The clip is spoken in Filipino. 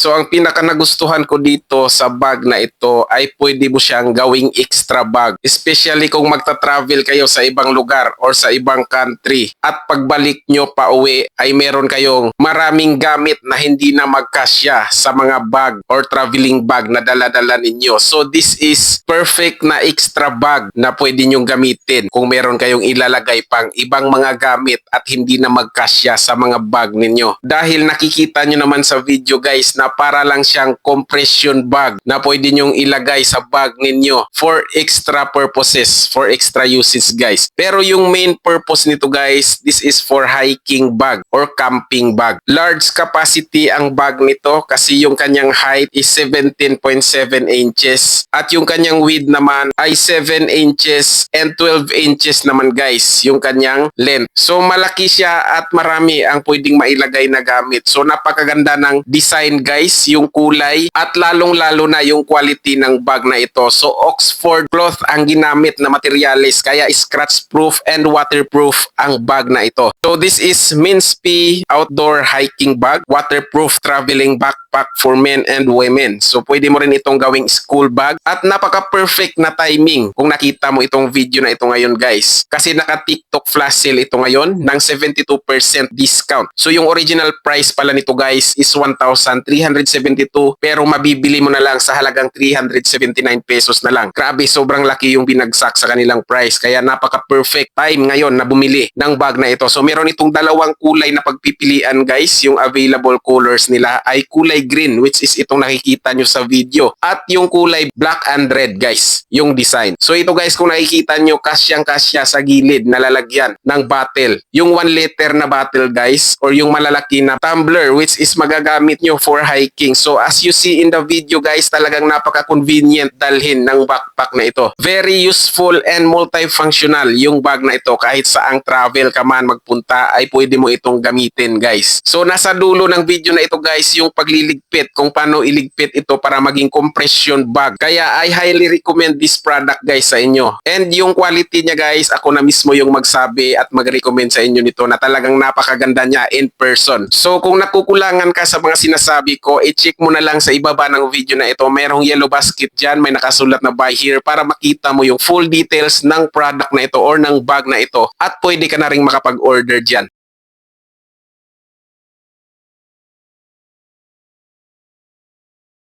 So ang pinaka nagustuhan ko dito sa bag na ito ay pwede mo siyang gawing extra bag. Especially kung magta-travel kayo sa ibang lugar or sa ibang country. At pagbalik nyo pa uwi ay meron kayong maraming gamit na hindi na magkasya sa mga bag or traveling bag na dala-dala ninyo. So this is perfect na extra bag na pwede nyong gamitin kung meron kayong ilalagay pang ibang mga gamit at hindi na magkasya sa mga bag ninyo. Dahil nakikita nyo naman sa video guys na para lang siyang compression bag na pwede nyong ilagay sa bag ninyo for extra purposes, for extra uses guys. Pero yung main purpose nito guys, this is for hiking bag or camping bag. Large capacity ang bag nito kasi yung kanyang height is 17.7 inches at yung kanyang width naman ay 7 inches and 12 inches naman guys yung kanyang length. So malaki siya at marami ang pwedeng mailagay na gamit. So napakaganda ng design guys, yung kulay at lalong-lalo na yung quality ng bag na ito. So Oxford cloth ang ginamit na materialis kaya scratch proof and waterproof ang bag na ito. So this is Minspi outdoor hiking bag, waterproof traveling backpack for men and women. So pwede mo rin itong gawing school bag at napaka-perfect na timing kung nakita mo itong video na ito ngayon guys. Kasi naka-TikTok flash sale ito ngayon ng 72% discount. So yung original price pala nito guys is 1,372 pero mabibili mo na lang sa halagang 379 pesos na lang. Grabe, sobrang laki yung binagsak sa kanilang price. Kaya napaka-perfect time ngayon na bumili ng bag na ito. So meron itong dalawang kulay na pagpipilian guys. Yung available colors nila ay kulay green which is itong nakikita nyo sa video. At yung kulay black and red guys, yung design. So ito guys kung nakikita nyo kasyang-kasya sa gilid na lalagyan ng bottle. Yung 1 liter na bottle guys or yung malalaki na tumbler which is magagamit nyo for hiking. So as you see in the video guys, talagang napaka-convenient dalhin ng backpack na ito. Very useful and multifunctional yung bag na ito. Kahit saang travel ka man magpunta ay pwede mo itong gamitin guys. So nasa dulo ng video na ito guys yung pagliligpit kung paano iligpit ito para maging compression bag. Kaya I highly recommend this product guys sa inyo. And yung quality niya guys, ako na mismo yung magsabi at mag-recommend sa inyo nito na talagang napakaganda niya in person. So kung nakukulangan ka sa mga sinasabi ko, i-check mo na lang sa ibaba ng video na ito. Merong yellow basket dyan, may nakasulat na buy here para makita mo yung full details ng product na ito or ng bag na ito at pwede ka na rin makapag-order dyan.